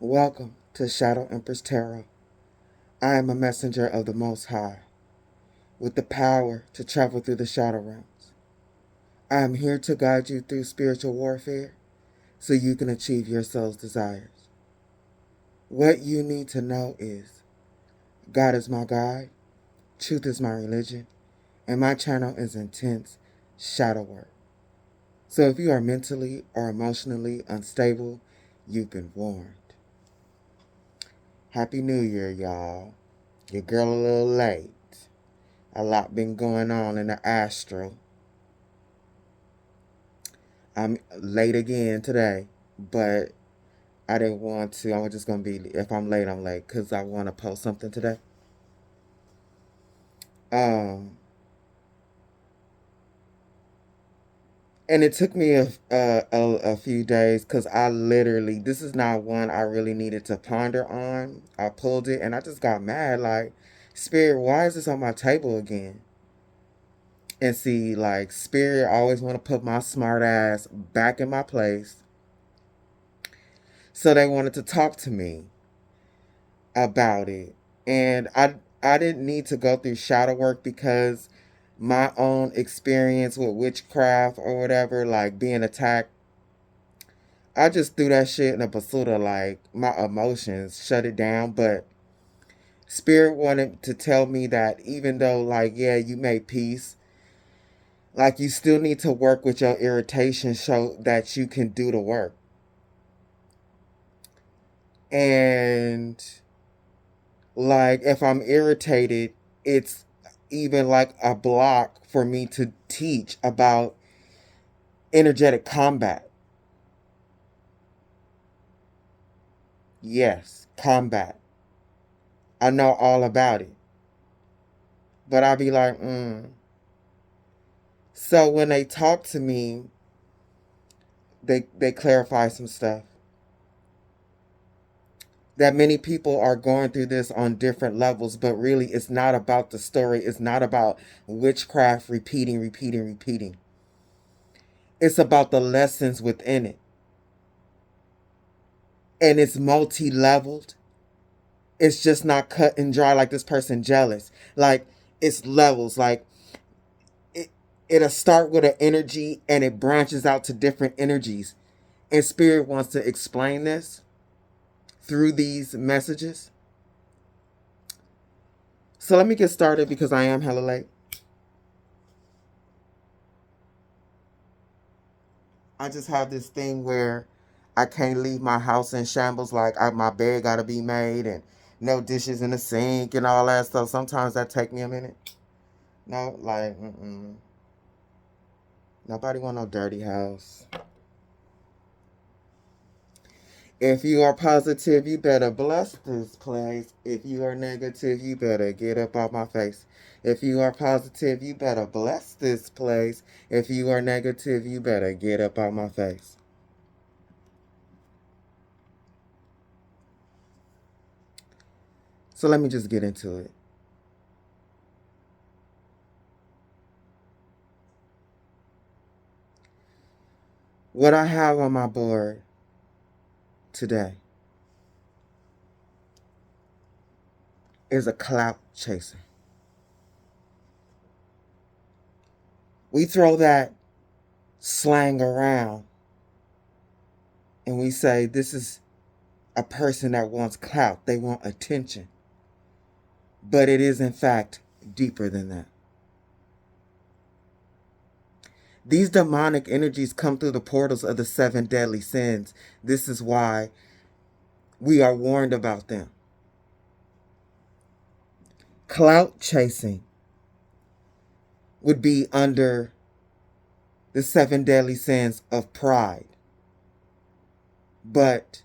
Welcome to Shadow Empress Tarot. I am a messenger of the Most High, with the power to travel through the shadow realms. I am here to guide you through spiritual warfare so you can achieve your soul's desires. What you need to know is God is my guide, truth is my religion, and my channel is intense shadow work. So if you are mentally or emotionally unstable, you've been warned. Happy New Year, y'all. Your girl a little late. A lot been going on in the astral. I'm late again today, but I didn't want to. I'm just going to be, if I'm late, I'm late, because I want to post something today. And it took me a few days, because I literally, this is not one I really needed to ponder on. I pulled it, and I just got mad, like, Spirit, why is this on my table again? And see, like, Spirit always want to put my smart ass back in my place. So they wanted to talk to me about it. And I didn't need to go through shadow work, because my own experience with witchcraft or whatever, like being attacked, I just threw that shit in a basura, like my emotions shut it down. But Spirit wanted to tell me that even though, like, yeah, you made peace, like, you still need to work with your irritation so that you can do the work. And like, if I'm irritated, it's even like a block for me to teach about energetic combat. Yes, combat. I know all about it. But I'll be like, So when they talk to me, they clarify some stuff. That many people are going through this on different levels, but really it's not about the story. It's not about witchcraft repeating. It's about the lessons within it. And it's multi-leveled. It's just not cut and dry like this person jealous. Like, it's levels. Like, it'll start with an energy and it branches out to different energies. And Spirit wants to explain this through these messages. So let me get started, because I am hella late. I just have this thing where I can't leave my house in shambles. Like, my bed got to be made and no dishes in the sink and all that stuff. Sometimes that take me a minute. No, like, nobody want no dirty house. If you are positive, you better bless this place. If you are negative, you better get up off my face. If you are positive, you better bless this place. If you are negative, you better get up off my face. So let me just get into it. What I have on my board today is a clout chaser. We throw that slang around and we say this is a person that wants clout. They want attention. But it is, in fact, deeper than that. These demonic energies come through the portals of the 7 deadly sins. This is why we are warned about them. Clout chasing would be under the 7 deadly sins of pride, but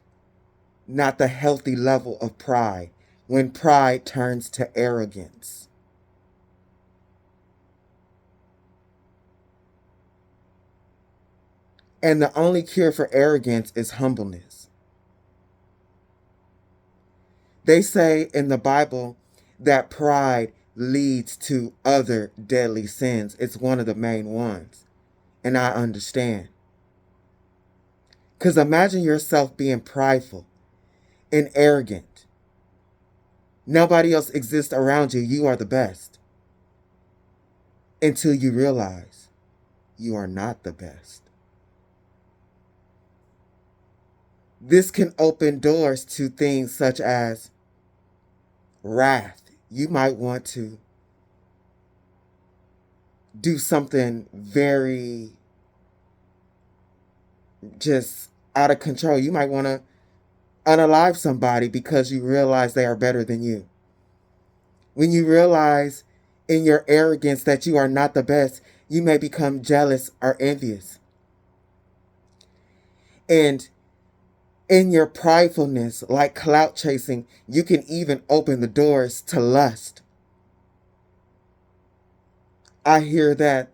not the healthy level of pride, when pride turns to arrogance. And the only cure for arrogance is humbleness. They say in the Bible that pride leads to other deadly sins. It's one of the main ones. And I understand. Because imagine yourself being prideful and arrogant. Nobody else exists around you. You are the best. Until you realize you are not the best. This can open doors to things such as wrath. You might want to do something very just out of control. You might want to unalive somebody because you realize they are better than you. When you realize in your arrogance that you are not the best, you may become jealous or envious. And in your pridefulness, like clout chasing, you can even open the doors to lust. I hear that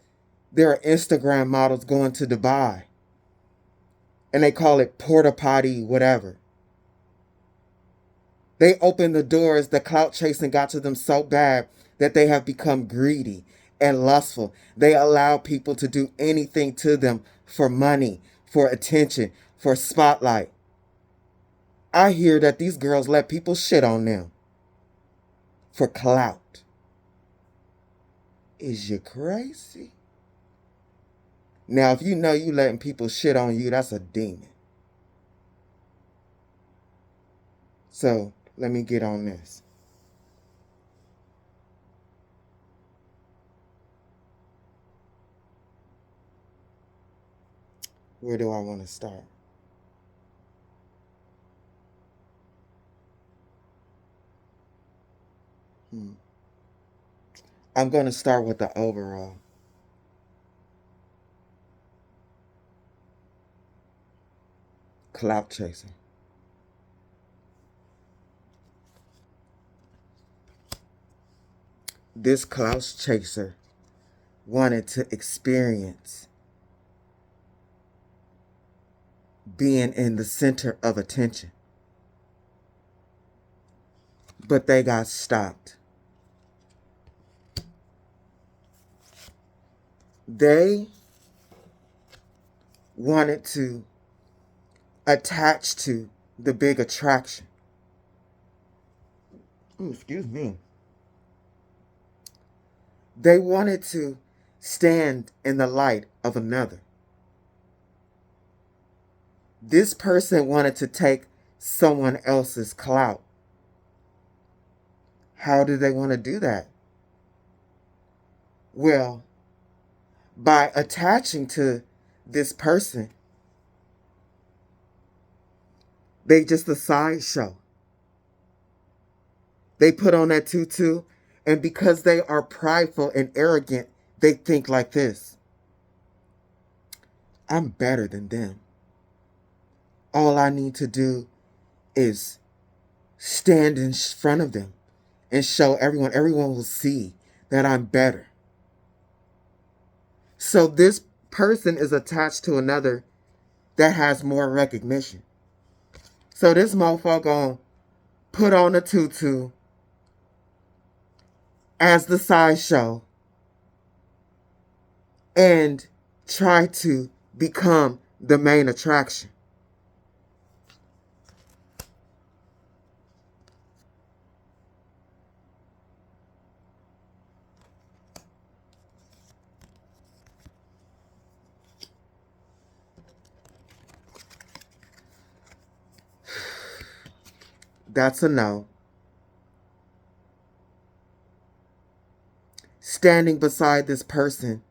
there are Instagram models going to Dubai, and they call it porta potty whatever. They opened the doors. The clout chasing got to them so bad that they have become greedy and lustful. They allow people to do anything to them for money, for attention, for spotlight. I hear that these girls let people shit on them for clout. Is you crazy? Now, if you know you letting people shit on you, that's a demon. So, let me get on this. Where do I want to start? I'm going to start with the overall. Clout chasing. This clout chaser wanted to experience being in the center of attention. But they got stopped. They wanted to attach to the big attraction. Excuse me. They wanted to stand in the light of another. This person wanted to take someone else's clout. How do they want to do that? Well, by attaching to this person, they just a sideshow. They put on that tutu, and because they are prideful and arrogant, they think like this: I'm better than them. All I need to do is stand in front of them and show everyone. Everyone will see that I'm better. So this person is attached to another that has more recognition. So this motherfucker gonna put on a tutu as the sideshow and try to become the main attraction. That's a no. Standing beside this person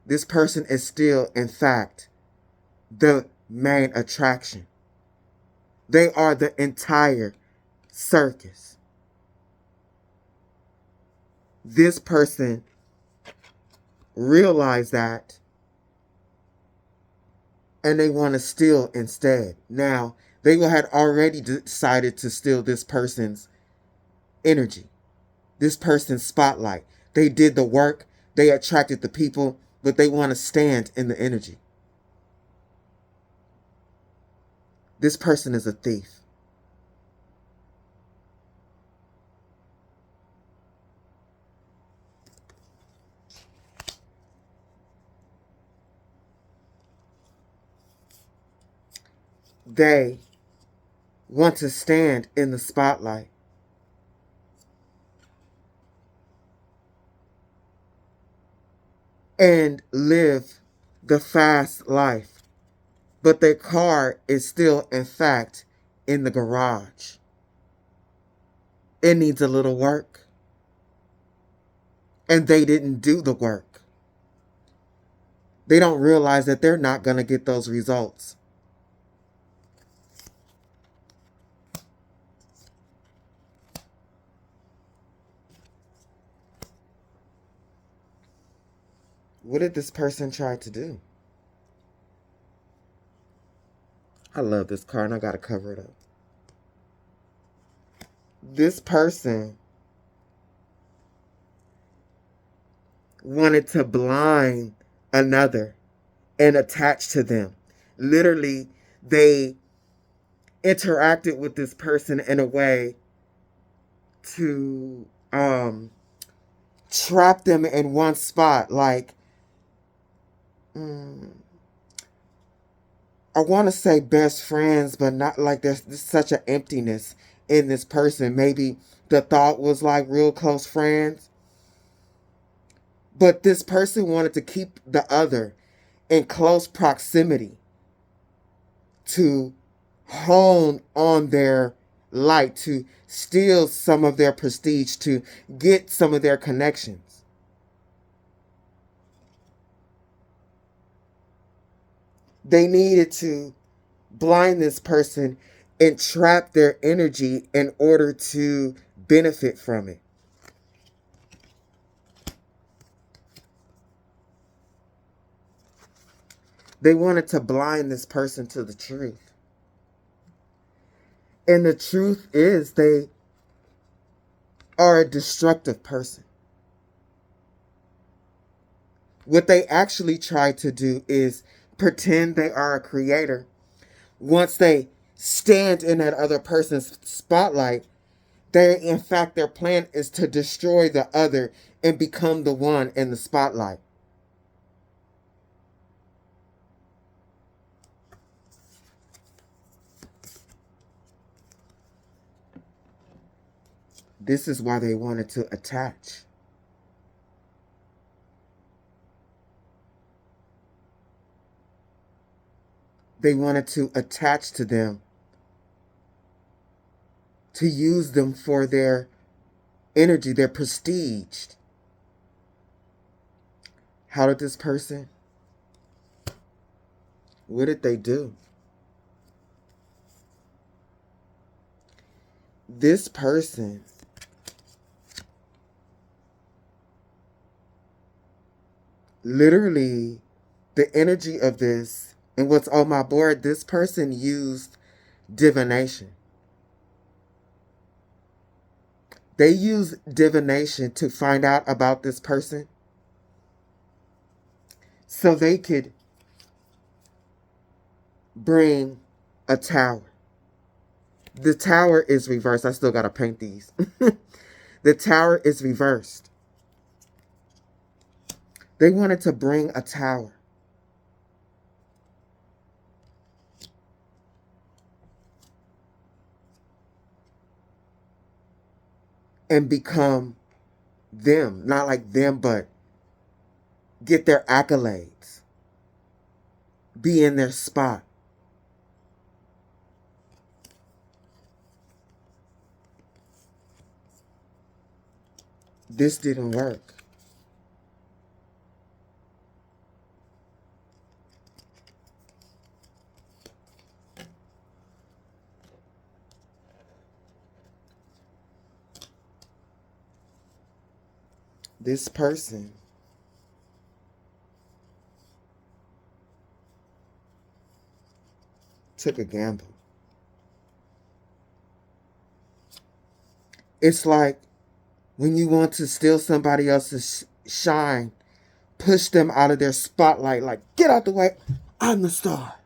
is still, in fact, the main attraction. They are the entire circus. This person realized that, and they want to steal instead. Now, they had already decided to steal this person's energy, this person's spotlight. They did the work, they attracted the people, but they want to stand in the energy. This person is a thief. They want to stand in the spotlight and live the fast life, but their car is still, in fact, in the garage. It needs a little work, and they didn't do the work. They don't realize that they're not going to get those results. What did this person try to do? I love this card, and I got to cover it up. This person wanted to blind another and attach to them. Literally, they interacted with this person in a way to trap them in one spot. Like, I want to say best friends, but not like there's such an emptiness in this person. Maybe the thought was like real close friends, but this person wanted to keep the other in close proximity to hone on their light, to steal some of their prestige, to get some of their connections. They needed to blind this person and trap their energy in order to benefit from it. They wanted to blind this person to the truth. And the truth is they are a destructive person. What they actually try to do is pretend they are a creator. Once they stand in that other person's spotlight, in fact, their plan is to destroy the other and become the one in the spotlight. This is why they wanted to attach. They wanted to attach to them, to use them for their energy, their prestige. How did this person? What did they do? This person literally, the energy of this and what's on my board, this person used divination. They used divination to find out about this person so they could bring a tower. The tower is reversed. I still got to paint these. The tower is reversed. They wanted to bring a tower. And become them. Not like them, but get their accolades. Be in their spot. This didn't work. This person took a gamble. It's like when you want to steal somebody else's shine, push them out of their spotlight, like, get out the way, I'm the star.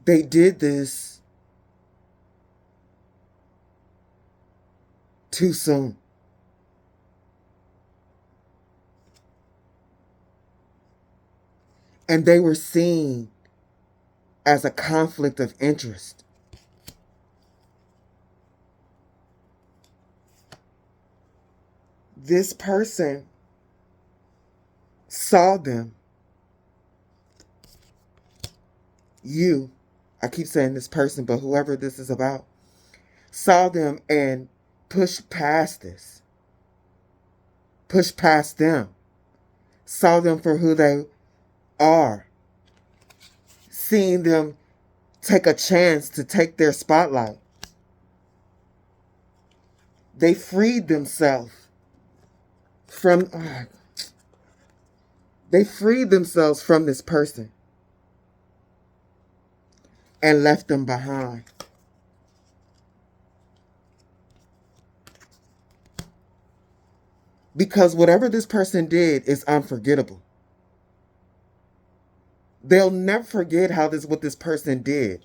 They did this too soon. And they were seen as a conflict of interest. This person saw them. I keep saying this person, but whoever this is about, saw them and pushed past this. Pushed past them. Saw them for who they are. Seeing them take a chance to take their spotlight. They freed themselves from this person and left them behind. Because whatever this person did is unforgettable. They'll never forget what this person did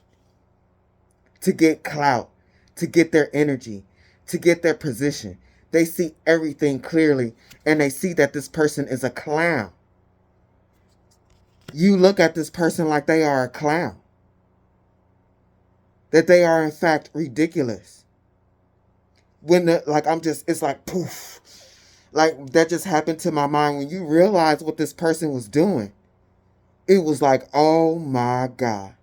to get clout, to get their energy, to get their position. They see everything clearly, and they see that this person is a clown. You look at this person like they are a clown. That they are in fact ridiculous. It's like poof. Like that just happened to my mind when you realize what this person was doing. It was like, oh my God.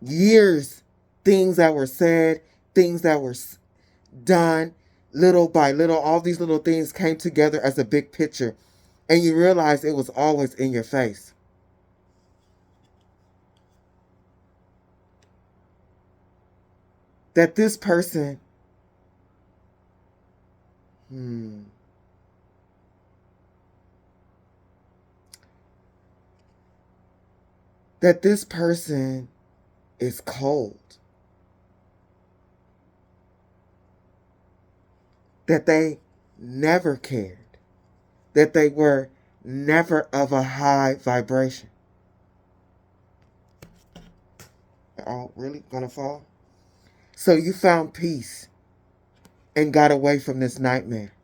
Years, things that were said, things that were done, little by little, all these little things came together as a big picture. And you realize it was always in your face. That this person, that this person is cold. That they never cared. That they were never of a high vibration. Oh, really? Gonna fall? So you found peace and got away from this nightmare.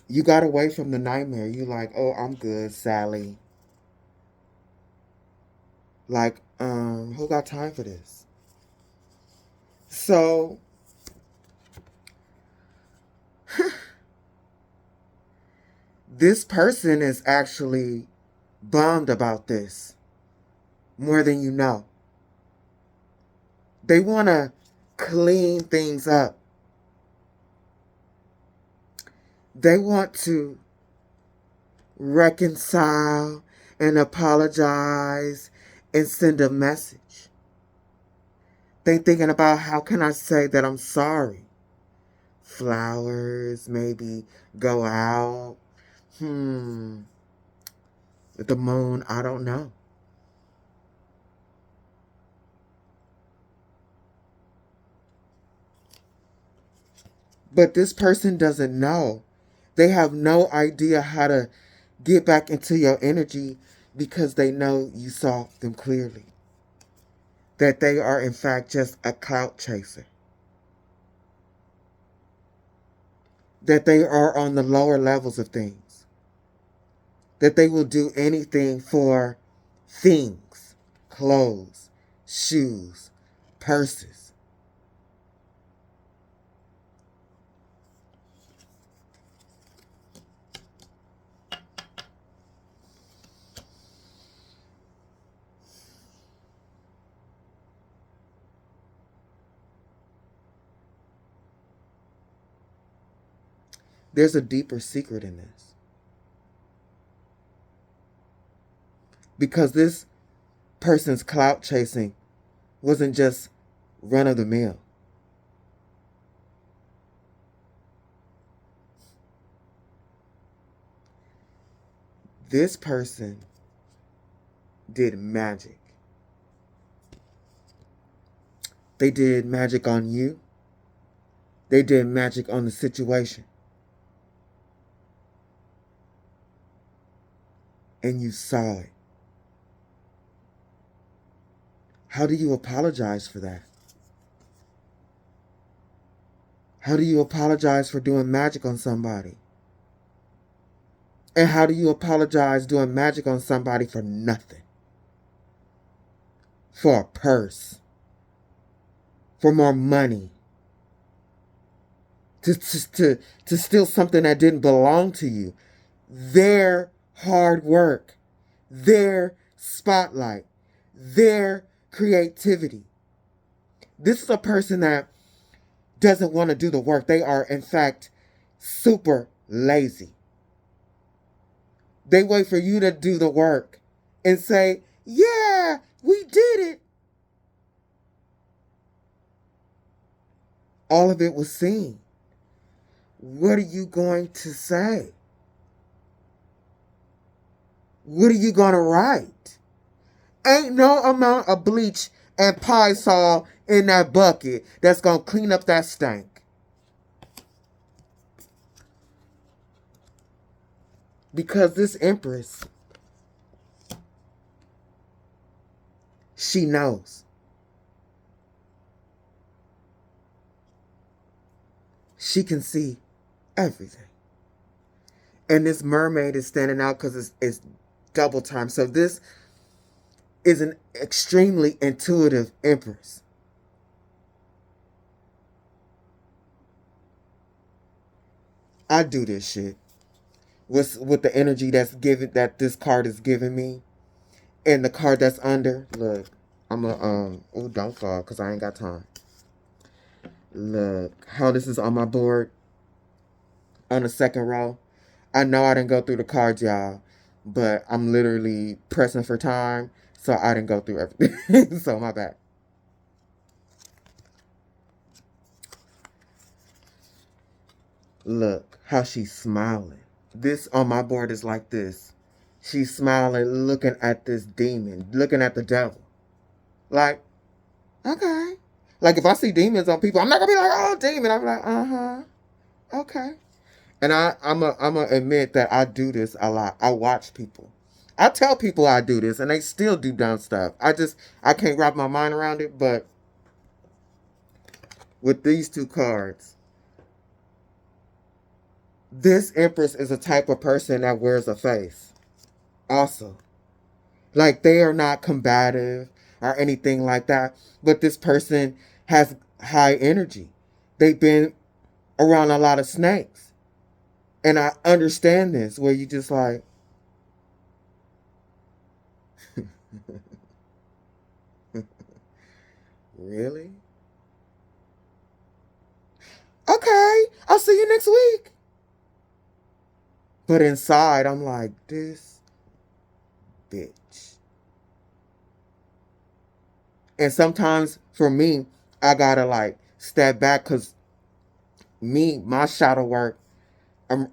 You got away from the nightmare. You like, oh, I'm good, Sally. Like, who got time for this? So, this person is actually bummed about this more than you know. They want to clean things up. They want to reconcile and apologize and send a message. They thinking about, how can I say that I'm sorry? Flowers, maybe go out. The moon, I don't know. But this person doesn't know. They have no idea how to get back into your energy because they know you saw them clearly. That they are in fact just a clout chaser. That they are on the lower levels of things. That they will do anything for things, clothes, shoes, purses. There's a deeper secret in this. Because this person's clout chasing wasn't just run of the mill. This person did magic. They did magic on you. They did magic on the situation. And you saw it. How do you apologize for that? How do you apologize for doing magic on somebody? And how do you apologize doing magic on somebody for nothing? For a purse. For more money. To steal something that didn't belong to you. Their hard work. Their spotlight. Their creativity. This is a person that doesn't want to do the work. They are, in fact, super lazy. They wait for you to do the work and say, yeah, we did it. All of it was seen. What are you going to say? What are you going to write? Ain't no amount of bleach and Pie-Sol in that bucket that's going to clean up that stank. Because this Empress, she knows. She can see everything. And this mermaid is standing out because it's double time. So this is an extremely intuitive Empress. I do this shit with the energy that this card is giving me, and the card that's under. Look, I'm a oh, don't fall because I ain't got time. Look how this is on my board on the second row. I know I didn't go through the cards, y'all, but I'm literally pressing for time, so I didn't go through everything. So my bad. Look how she's smiling. This on my board is like this. She's smiling, looking at this demon, looking at the devil. Like, okay. Like, if I see demons on people, I'm not going to be like, oh, demon. I'm like, uh-huh. Okay. And I'm a admit that I do this a lot. I watch people. I tell people I do this, and they still do dumb stuff. I can't wrap my mind around it, but with these two cards, this Empress is a type of person that wears a face. Also. Like, they are not combative or anything like that, but this person has high energy. They've been around a lot of snakes. And I understand this, where you just like, really? Okay, I'll see you next week. But inside, I'm like, this bitch. And sometimes, for me, I gotta like step back, because my shadow work,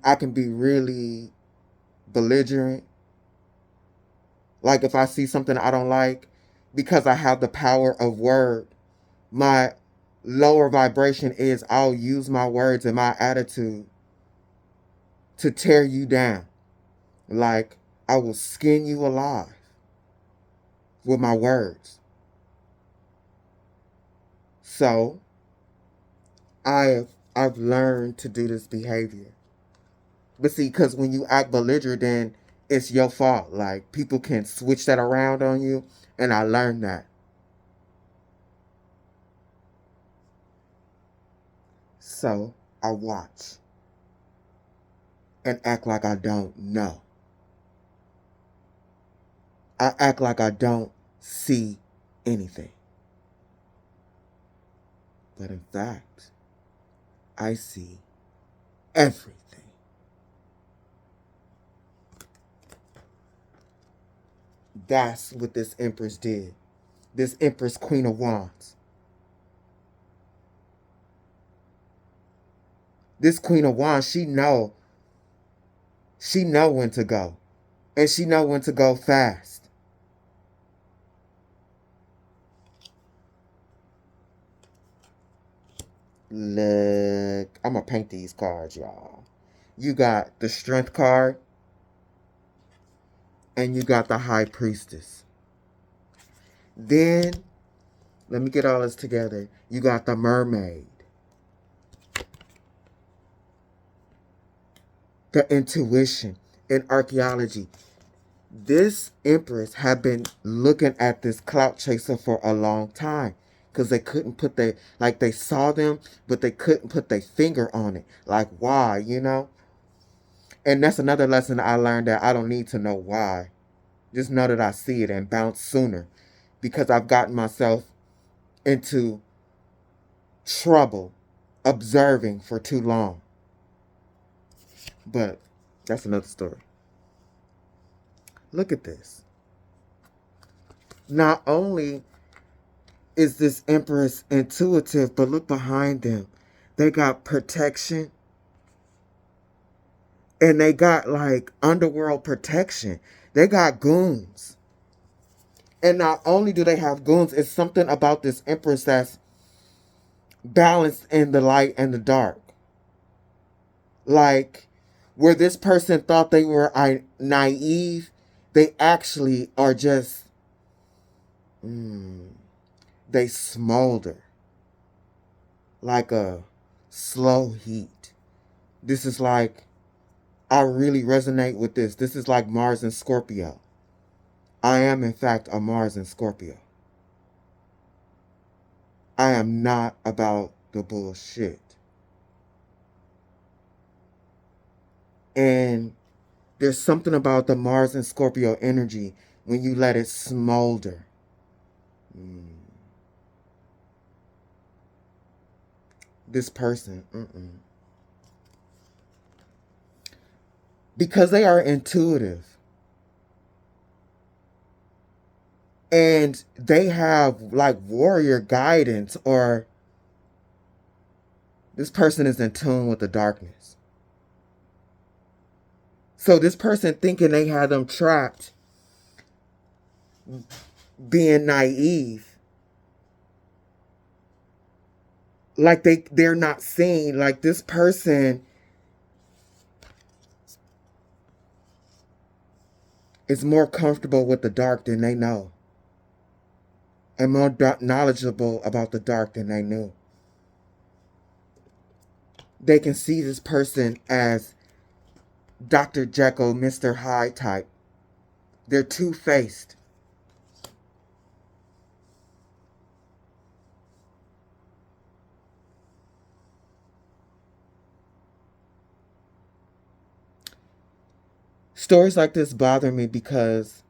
I can be really belligerent. Like, if I see something I don't like, because I have the power of word, my lower vibration is I'll use my words and my attitude to tear you down. Like, I will skin you alive with my words. So, I've learned to do this behavior. But see, because when you act belligerent, then it's your fault. Like, people can switch that around on you, and I learned that. So, I watch and act like I don't know. I act like I don't see anything. But in fact, I see everything. That's what this Empress did. This Empress, Queen of Wands. This Queen of Wands, she know when to go. And she know when to go fast. Look, I'm going to paint these cards, y'all. You got the Strength card. And you got the High Priestess. Then, let me get all this together. You got the Mermaid. The Intuition. in archaeology. This empress had been looking at this clout chaser for a long time because they couldn't put their, like they saw them, but they couldn't put their finger on it. Like, why, you know? And that's another lesson I learned, that I don't need to know why. Just know that I see it and bounce sooner, because I've gotten myself into trouble observing for too long. But that's another story. Look at this. Not only is this empress intuitive, but look behind them. They got protection. And they got like underworld protection. They got goons. And not only do they have goons, it's something about this empress that's balanced in the light and the dark. Like, where this person thought they were naive, they actually are just, they smolder like a slow heat. This is like, I really resonate with this. This is like Mars and Scorpio. I am, in fact, a Mars and Scorpio. I am not about the bullshit. And there's something about the Mars and Scorpio energy when you let it smolder. This person, because they are intuitive. And they have like warrior guidance, or this person is in tune with the darkness. So this person thinking they had them trapped, being naive, like they're not seeing, like this person is more comfortable with the dark than they know, and more knowledgeable about the dark than they knew. They can see this person as Dr. Jekyll, Mr. Hyde type. They're two-faced. Stories like this bother me because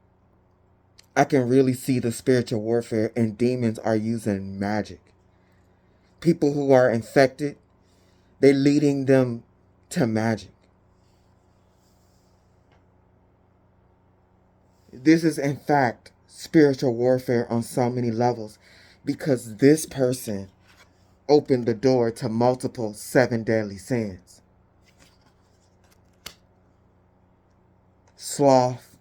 I can really see the spiritual warfare, and demons are using magic. People who are infected, they're leading them to magic. This is, in fact, spiritual warfare on so many levels, because this person opened the door to multiple 7 deadly sins. Sloth,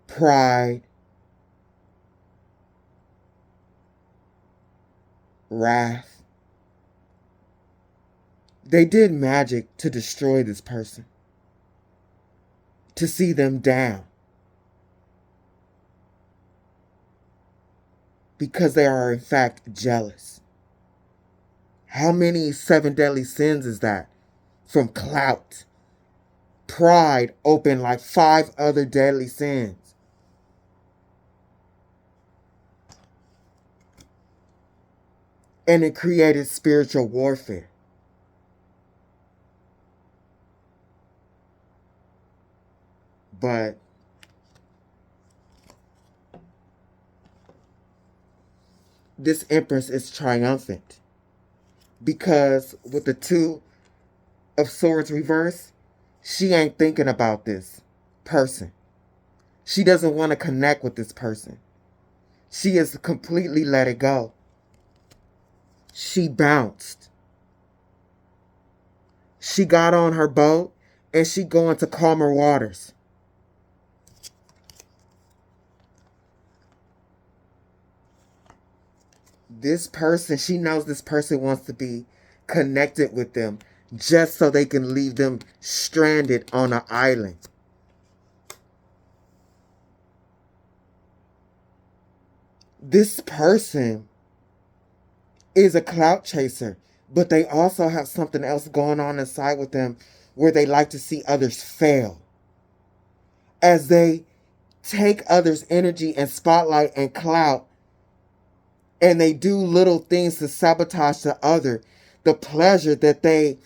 pride, wrath. They did magic to destroy this person, to see them down, because they are in fact jealous. How many 7 deadly sins is that? From clout. Pride opened like 5 other deadly sins. And it created spiritual warfare. But this empress is triumphant, because with the 2 of Swords reverse, she ain't thinking about this person. She doesn't want to connect with this person. She has completely let it go. She bounced. She got on her boat and she going to calmer waters. This person, she knows this person wants to be connected with them, just so they can leave them stranded on an island. This person is a clout chaser, but they also have something else going on inside with them, where they like to see others fail. As they take others' energy and spotlight and clout, and they do little things to sabotage the other, the pleasure that they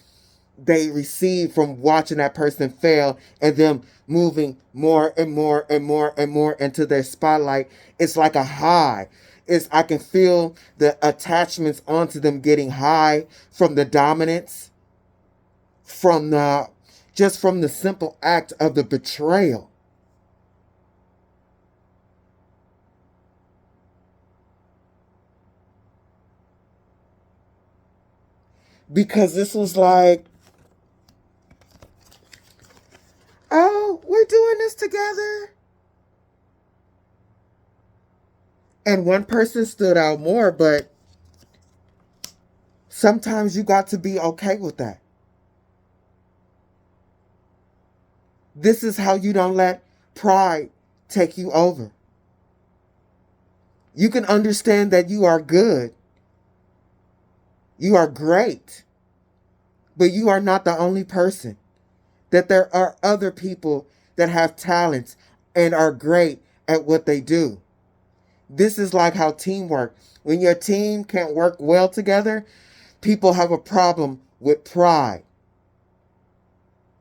receive from watching that person fail and them moving more and more and more and more into their spotlight, it's like a high. I can feel the attachments onto them getting high from the dominance, from the simple act of the betrayal. Because this was like, oh, we're doing this together. And one person stood out more, but sometimes you got to be okay with that. This is how you don't let pride take you over. You can understand that you are good. You are great. But you are not the only person. That there are other people that have talents and are great at what they do. This is like how teamwork. When your team can't work well together, people have a problem with pride.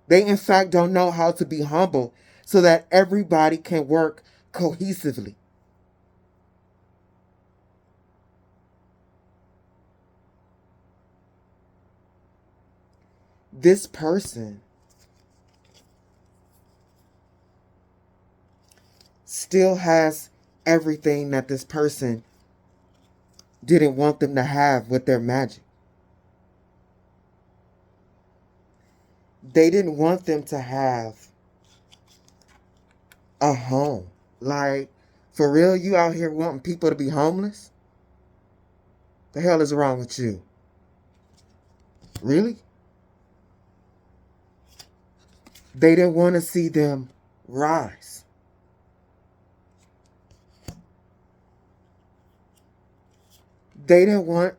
They in fact don't know how to be humble so that everybody can work cohesively. This person still has everything that this person didn't want them to have with their magic. They didn't want them to have a home. Like, for real, you out here wanting people to be homeless? The hell is wrong with you? Really? They didn't want to see them rise. They didn't want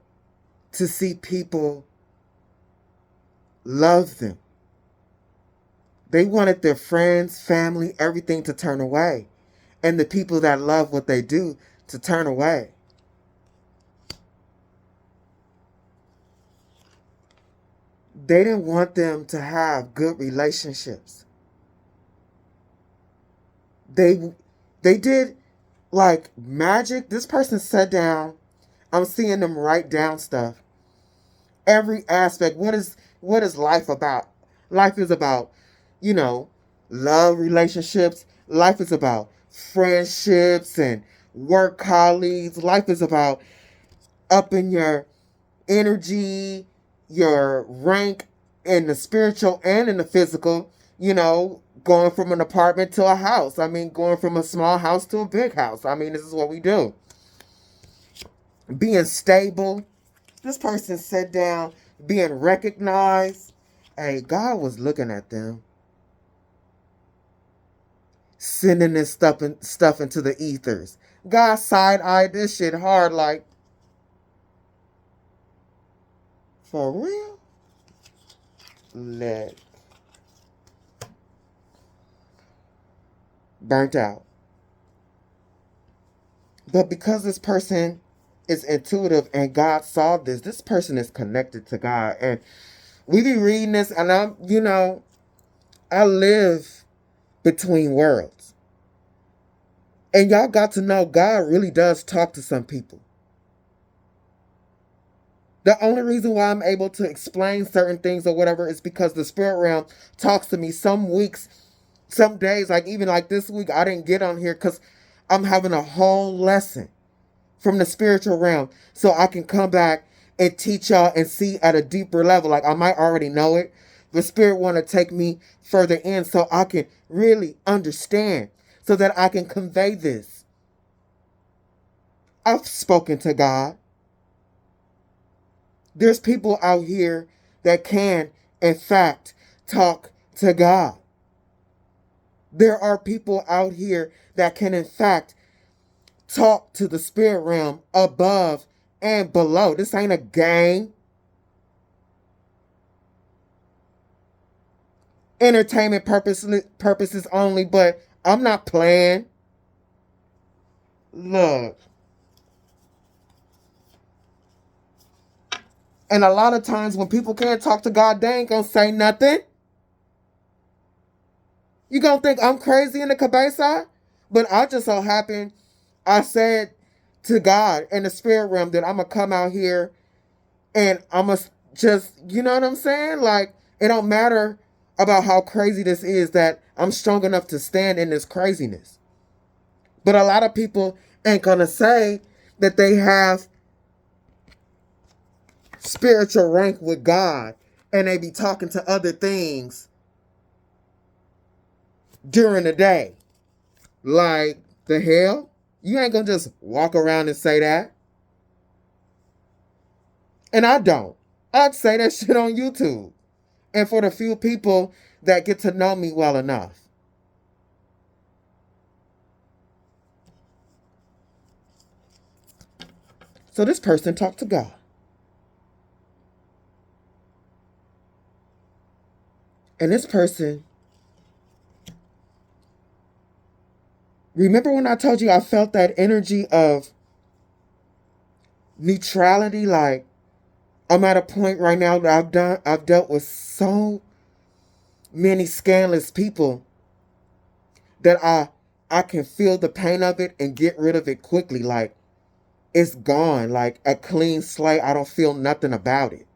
to see people love them. They wanted their friends, family, everything to turn away. And the people that love what they do to turn away. They didn't want them to have good relationships. They did like magic. This person sat down. I'm seeing them write down stuff. Every aspect. What is life about? Life is about, love relationships. Life is about friendships and work colleagues. Life is about upping your energy, your rank in the spiritual and in the physical, going from an apartment to a house. I mean, going from a small house to a big house. I mean, this is what we do. Being stable. This person sat down, being recognized. Hey, God was looking at them. Sending this stuff into the ethers. God side-eyed this shit hard like, for real? Burnt out. But because this person is intuitive and God saw this person is connected to God. And we be reading this and I live between worlds. And y'all got to know God really does talk to some people. The only reason why I'm able to explain certain things or whatever is because the spirit realm talks to me some weeks, some days, like even like this week, I didn't get on here because I'm having a whole lesson from the spiritual realm so I can come back and teach y'all and see at a deeper level. Like I might already know it. The spirit want to take me further in so I can really understand so that I can convey this. I've spoken to God. There's people out here that can, in fact, talk to God. There are people out here that can, in fact, talk to the spirit realm above and below. This ain't a game. entertainment purposes only, but I'm not playing. Look. And a lot of times when people can't talk to God, they ain't gonna say nothing. You gonna think I'm crazy in the cabeza? But I just so happen I said to God in the spirit realm that I'm gonna come out here and I'm gonna just, you know what I'm saying? Like, it don't matter about how crazy this is, that I'm strong enough to stand in this craziness. But a lot of people ain't gonna say that they have spiritual rank with God and they be talking to other things during the day. Like, the hell? You ain't gonna just walk around and say that. And I don't. I'd say that shit on YouTube. And for the few people that get to know me well enough. So this person talked to God. And this person, remember when I told you I felt that energy of neutrality? Like, I'm at a point right now that I've dealt with so many scandalous people that I can feel the pain of it and get rid of it quickly. Like, it's gone. Like a clean slate. I don't feel nothing about it.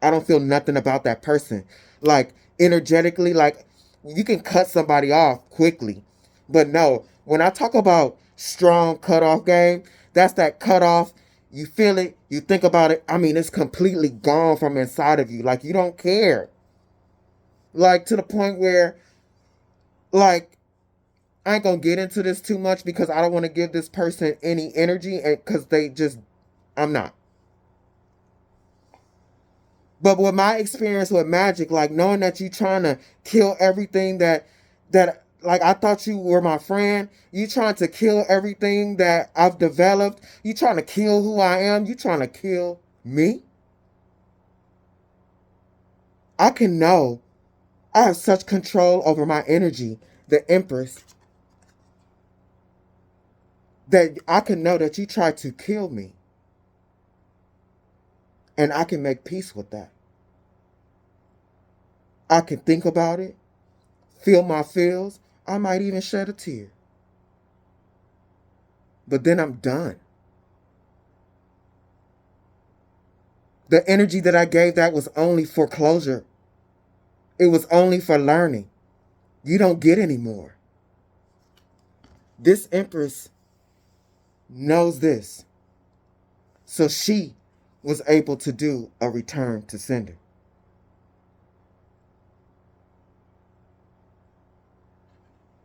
I don't feel nothing about that person. Like, energetically, like, you can cut somebody off quickly. But no, when I talk about strong cutoff game, that's that cutoff. You feel it, you think about it. I mean, it's completely gone from inside of you. Like, you don't care. Like, to the point where, like, I ain't gonna get into this too much because I don't want to give this person any energy, and because I'm not. But with my experience with magic, like, knowing that you trying to kill everything that like, I thought you were my friend. You trying to kill everything that I've developed. You trying to kill who I am. You trying to kill me. I can know. I have such control over my energy, the Empress, that I can know that you tried to kill me. And I can make peace with that. I can think about it, feel my feels. I might even shed a tear. But then I'm done. The energy that I gave that was only for closure. It was only for learning. You don't get any more. This Empress knows this. So she was able to do a return to sender.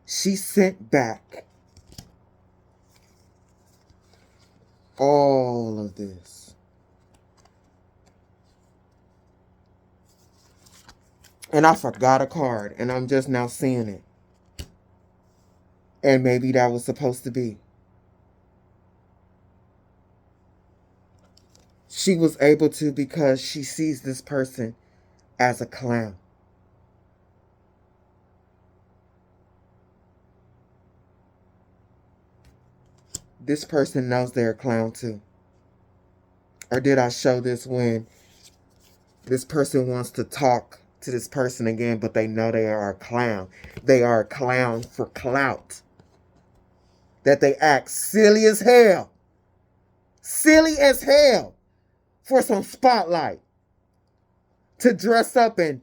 She sent back all of this. And I forgot a card, and I'm just now seeing it. And maybe that was supposed to be. She was able to because she sees this person as a clown. This person knows they're a clown too. Or did I show this when this person wants to talk to this person again, but they know they are a clown? They are a clown for clout. That they act silly as hell. Silly as hell for some spotlight. To dress up and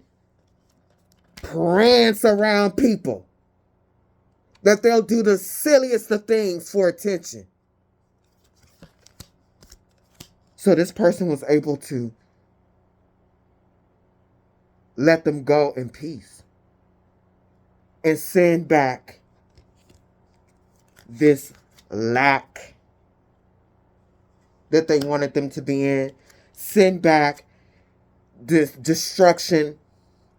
prance around people. That they'll do the silliest of things for attention. So this person was able to let them go in peace. And send back this lack that they wanted them to be in. Send back this destruction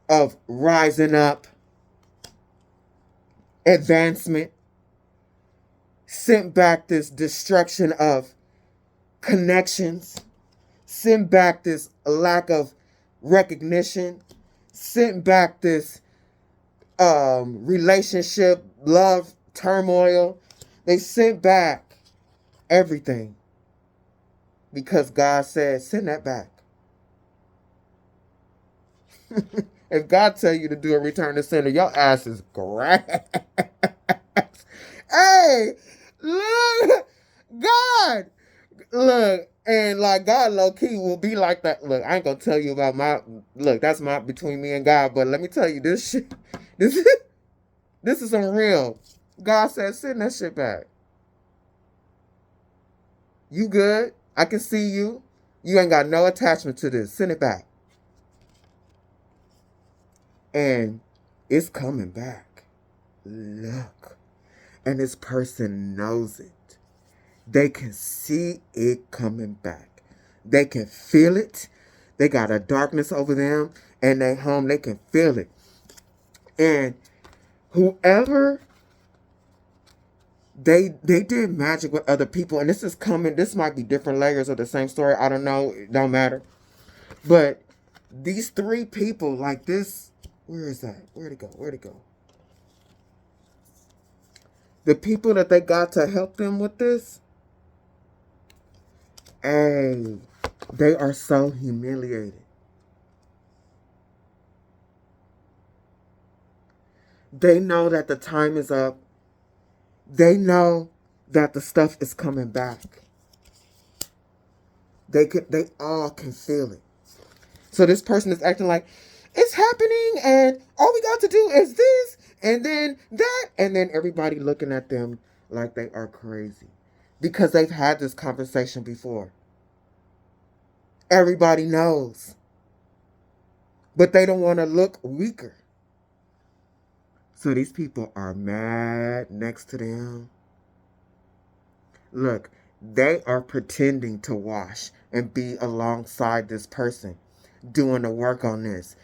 of rising up, advancement. Sent back this destruction of connections. Sent back this lack of recognition. Sent back this relationship, love, turmoil. They sent back everything because God said, send that back. If God tell you to do a return to sender, your ass is grass. Hey, look, God, look, and like God low key will be like that. Look, I ain't gonna tell you about look, that's my between me and God, but let me tell you this shit, this is unreal. God said, send that shit back. You good? I can see you. You ain't got no attachment to this. Send it back. And it's coming back. Look. And this person knows it. They can see it coming back. They can feel it. They got a darkness over them. And they home, they can feel it. And whoever they did magic with other people, and this is coming, this might be different layers of the same story. I don't know. It don't matter. But these three people, like this, where is that? Where'd it go? Where'd it go? The people that they got to help them with this, hey, they are so humiliated. They know that the time is up. They know that the stuff is coming back. They all can feel it. So this person is acting like, it's happening and all we got to do is this and then that. And then everybody looking at them like they are crazy. Because they've had this conversation before. Everybody knows. But they don't want to look weaker. So these people are mad next to them. Look, they are pretending to wash and be alongside this person doing the work on this.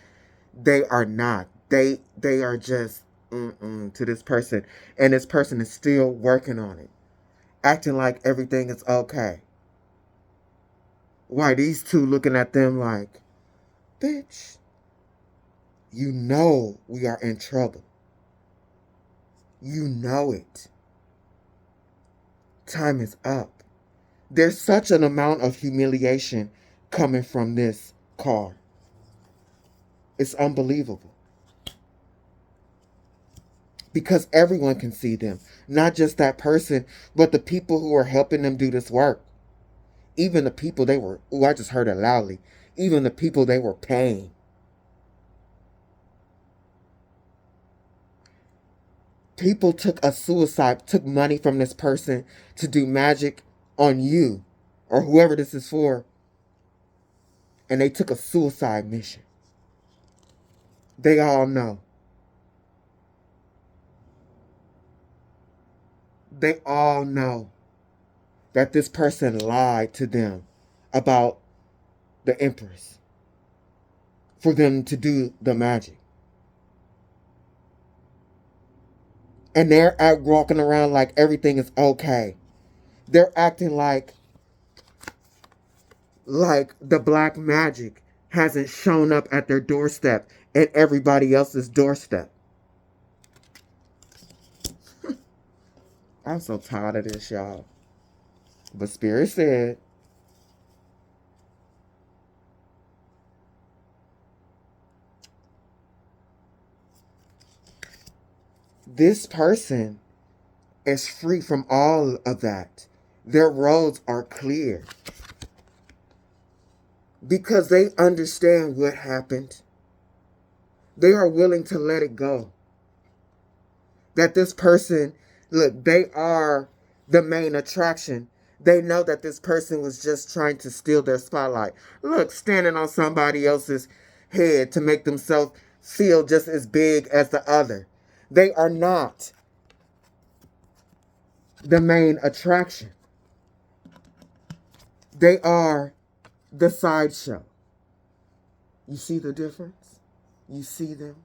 They are not. They are just to this person. And this person is still working on it. Acting like everything is okay. Why these two looking at them like, bitch, you know we are in trouble. You know it. Time is up. There's such an amount of humiliation coming from this card. It's unbelievable. Because everyone can see them. Not just that person, but the people who are helping them do this work. Even the people they were, I just heard it loudly. Even the people they were paying. People took money from this person to do magic on you or whoever this is for. And they took a suicide mission. They all know. They all know that this person lied to them about the Empress for them to do the magic. And they're out walking around like everything is okay. They're acting like the black magic hasn't shown up at their doorstep and everybody else's doorstep. I'm so tired of this, y'all. But Spirit said, this person is free from all of that. Their roads are clear. Because they understand what happened. They are willing to let it go. That this person, look, they are the main attraction. They know that this person was just trying to steal their spotlight. Look, standing on somebody else's head to make themselves feel just as big as the other. They are not the main attraction. They are the sideshow. You see the difference? You see them?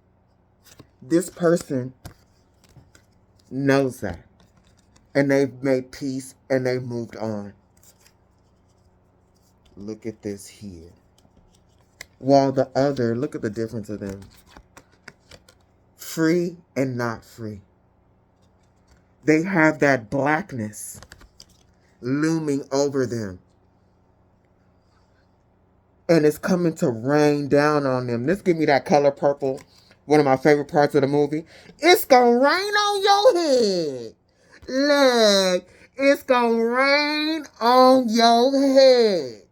This person knows that. And they've made peace and they've moved on. Look at this here. While the other, look at the difference of them. free and not free. They have that blackness looming over them. And it's coming to rain down on them. This give me that color purple. One of my favorite parts of the movie. It's gonna rain on your head. Look, it's gonna rain on your head.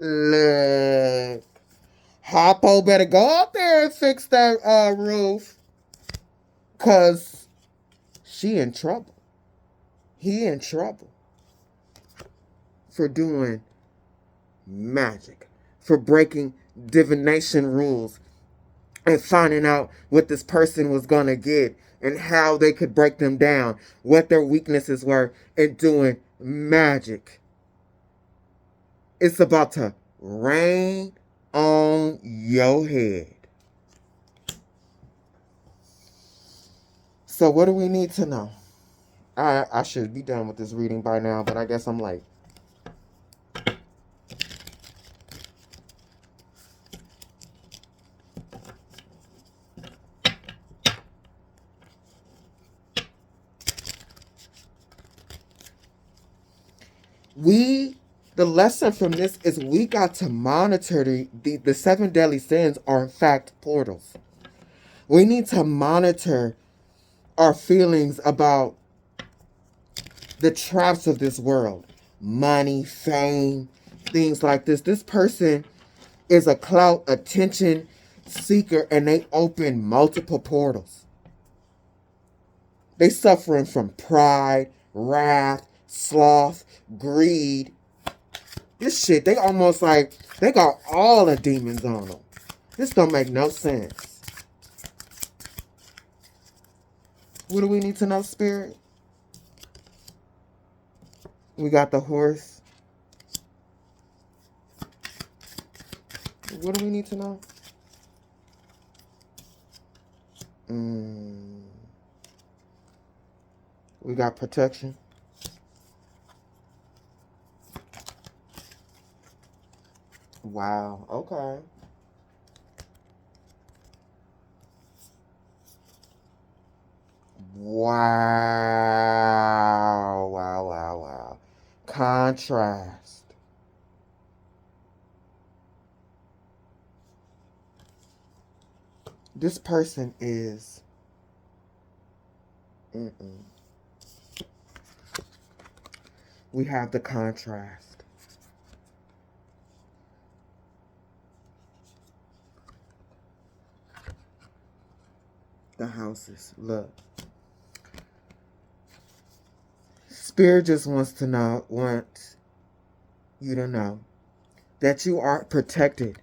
Look. Hoppo better go up there and fix that roof. Cause she in trouble. He in trouble. For doing magic. For breaking divination rules. And finding out what this person was going to get. And how they could break them down. What their weaknesses were. And doing magic. It's about to rain on your head. So what do we need to know? I should be done with this reading by now, but I guess I'm late. The lesson from this is we got to monitor the 7 deadly sins are in fact portals. We need to monitor our feelings about the traps of this world. Money, fame, things like this. This person is a clout, attention seeker, and they open multiple portals. They suffering from pride, wrath, sloth, greed. This shit, they almost like, they got all the demons on them. This don't make no sense. What do we need to know, Spirit? We got the horse. What do we need to know? We got protection. Wow, okay. Wow, wow, wow, wow. Contrast. This person is... We have the contrast. The houses. Look. Spirit just wants you to know that you aren't protected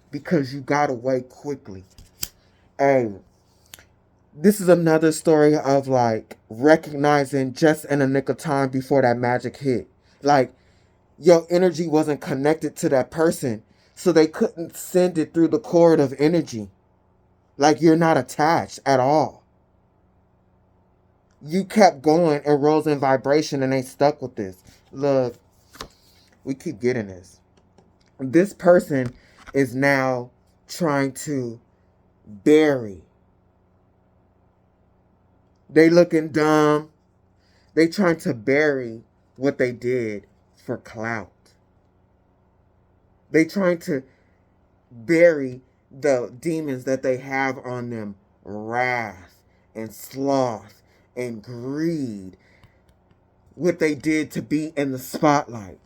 because you got away quickly. Hey, this is another story of like recognizing just in a nick of time before that magic hit. Like your energy wasn't connected to that person, so they couldn't send it through the cord of energy. Like you're not attached at all. You kept going and rose in vibration and they stuck with this. Look, we keep getting this. This person is now trying to bury. They looking dumb. They trying to bury what they did for clout. They trying to bury the demons that they have on them. Wrath and sloth and greed. What they did to be in the spotlight.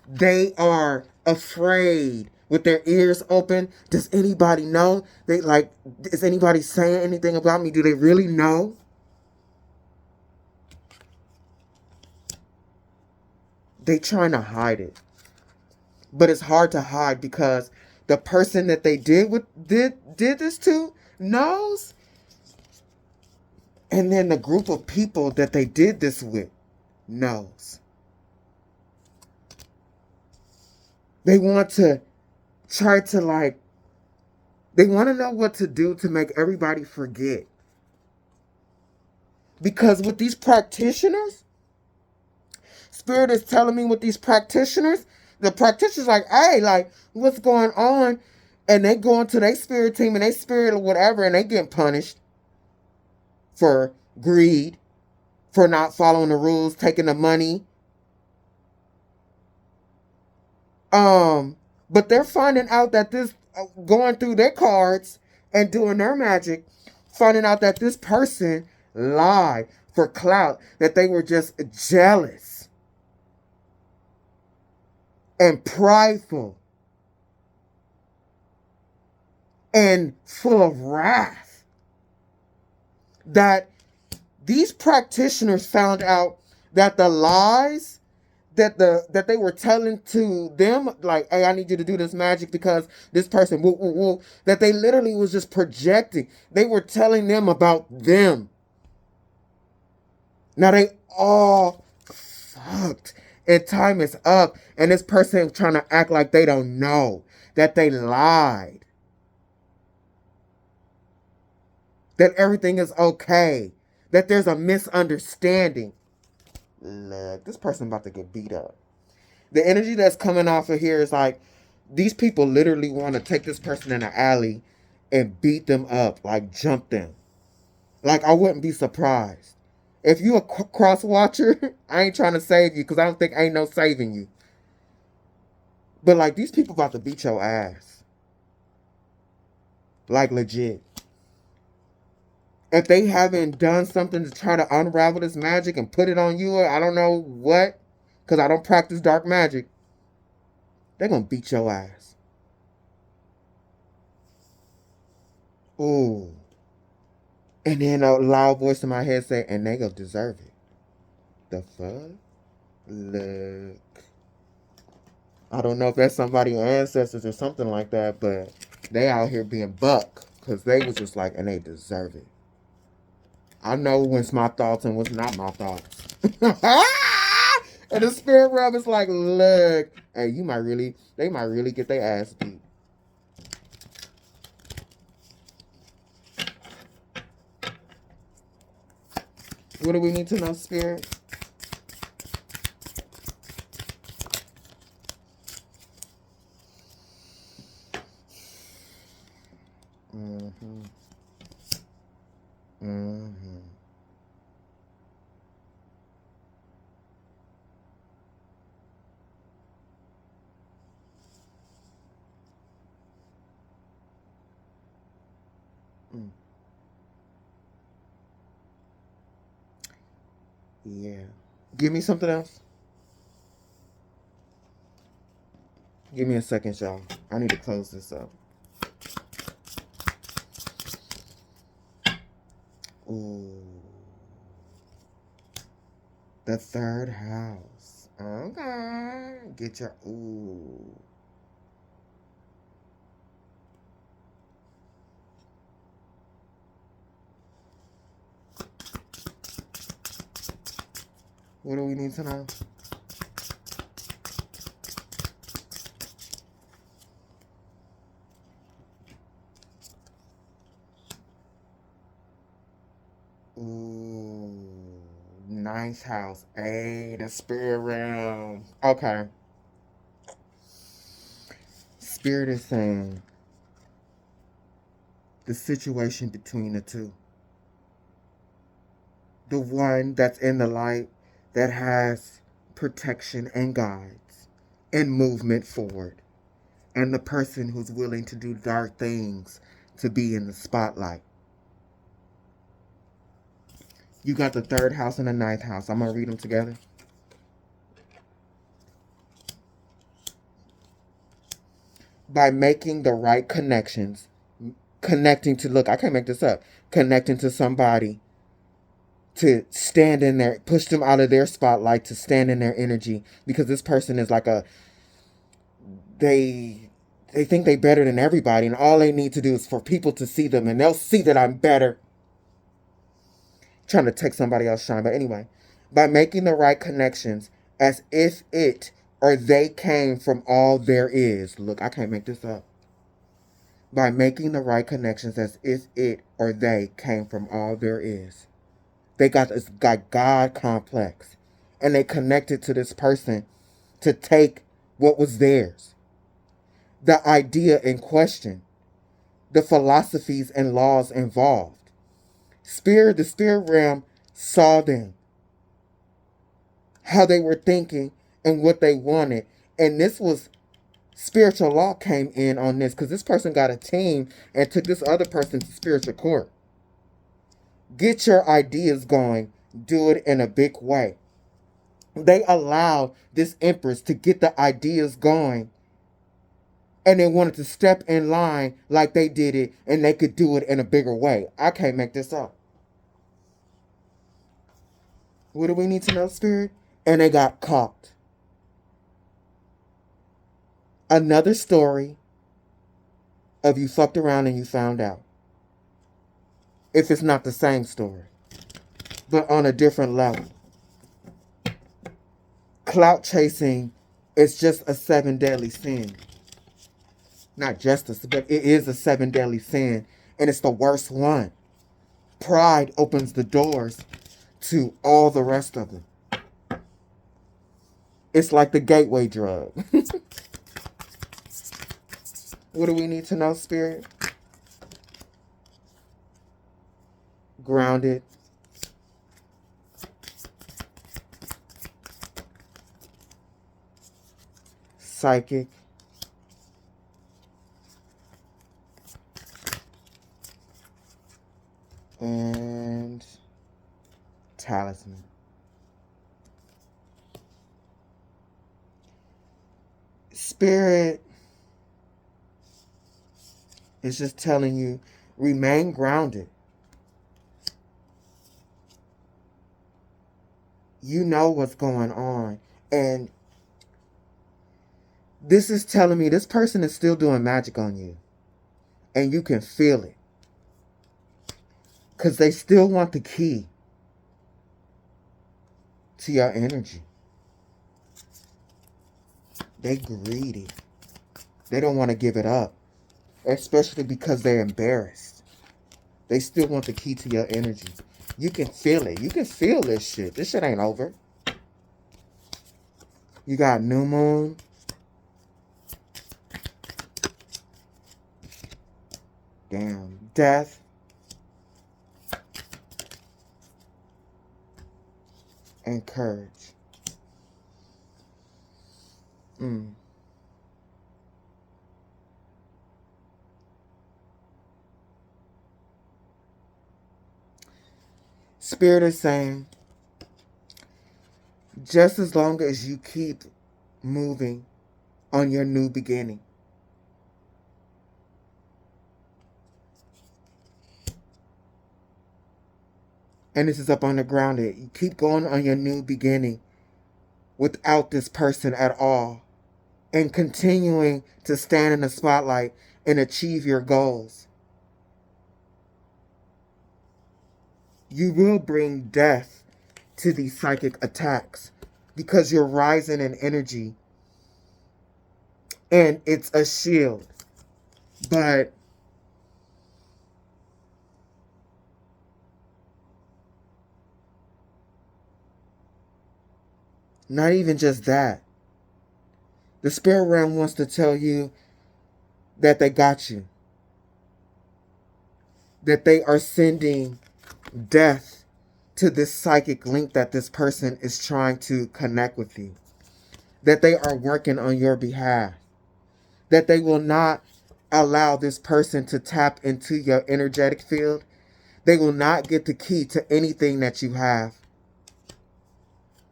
They are afraid with their ears open. Does anybody know? Is anybody saying anything about me? Do they really know? They trying to hide it. But it's hard to hide because the person that they did this to knows. And then the group of people that they did this with knows. They want to try to they want to know what to do to make everybody forget. Because with these practitioners, Spirit is telling me with these practitioners, the practitioners hey, what's going on? And they go into their spirit team and they spirit or whatever, and they get punished for greed, for not following the rules, taking the money. But they're finding out that this, going through their cards and doing their magic, finding out that this person lied for clout, that they were just jealous and prideful and full of wrath. That these practitioners found out that the lies that they were telling to them, like, hey, I need you to do this magic because this person, woo, woo, woo, that they literally was just projecting. They were telling them about them. Now they all fucked. And time is up. And this person trying to act like they don't know that they lied. That everything is okay. That there's a misunderstanding. Look, this person about to get beat up. The energy that's coming off of here is like, these people literally want to take this person in an alley and beat them up, like jump them. Like, I wouldn't be surprised. If you a cross watcher, I ain't trying to save you because I don't think ain't no saving you. But like, these people about to beat your ass. Like, legit. If they haven't done something to try to unravel this magic and put it on you, or I don't know what, because I don't practice dark magic, they're going to beat your ass. Ooh. And then a loud voice in my head say, and they going to deserve it. The fuck? Look. I don't know if that's somebody's ancestors or something like that, but they out here being buck, because they was just like, and they deserve it. I know when's my thoughts and what's not my thoughts. And the spirit realm is like, look, hey, they might really get their ass beat. What do we need to know, spirit? Mm-hmm. Mm-hmm. Mm. Yeah. Give me something else. Give me a second, y'all. I need to close this up. Ooh. The third house. Okay. Get your... Ooh. What do we need to know? Ooh. Ninth house. Hey, the spirit realm. Okay. Spirit is saying the situation between the two. The one that's in the light, that has protection and guides and movement forward. And the person who's willing to do dark things to be in the spotlight. You got the third house and the ninth house. I'm going to read them together. By making the right connections, connecting to, look, I can't make this up, connecting to somebody to stand in there, push them out of their spotlight to stand in their energy, because this person is like they think they better than everybody, and all they need to do is for people to see them, and they'll see that I'm better. Trying to take somebody else's shine, but anyway, by making the right connections as if it or they came from all there is. Look, I can't make this up. By making the right connections as if it or they came from all there is. They got this God complex. And they connected to this person to take what was theirs. the idea in question, the philosophies and laws involved. The spirit realm saw them, how they were thinking and what they wanted. And this was spiritual law came in on this, because this person got a team and took this other person to spiritual court. Get your ideas going. Do it in a big way. They allowed this empress to get the ideas going, and they wanted to step in line like they did it, and they could do it in a bigger way. I can't make this up. What do we need to know, Spirit? And they got caught. Another story of you fucked around and you found out. If it's not the same story, but on a different level. Clout chasing is just a 7 deadly sin. Not justice, but it is a 7 deadly sin, and it's the worst one. Pride opens the doors to all the rest of them. It's like the gateway drug. What do we need to know, Spirit? Grounded. Psychic. And talisman. Spirit is just telling you, remain grounded. You know what's going on. And this is telling me this person is still doing magic on you. And you can feel it. Because they still want the key to your energy. They greedy. They don't want to give it up. Especially because they're embarrassed. They still want the key to your energy. You can feel it. You can feel this shit. This shit ain't over. You got new moon. Damn. Death. And courage. Spirit is saying, just as long as you keep moving on your new beginning, and this is up on the ground, you keep going on your new beginning without this person at all, and continuing to stand in the spotlight and achieve your goals, you will bring death to these psychic attacks, because you're rising in energy and it's a shield. But not even just that. The spirit realm wants to tell you that they got you. That they are sending death to this psychic link that this person is trying to connect with you. That they are working on your behalf. That they will not allow this person to tap into your energetic field. They will not get the key to anything that you have.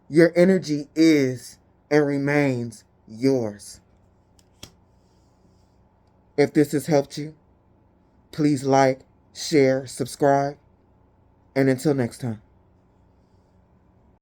Your energy is and remains yours. If this has helped you, please like, share, subscribe, and until next time.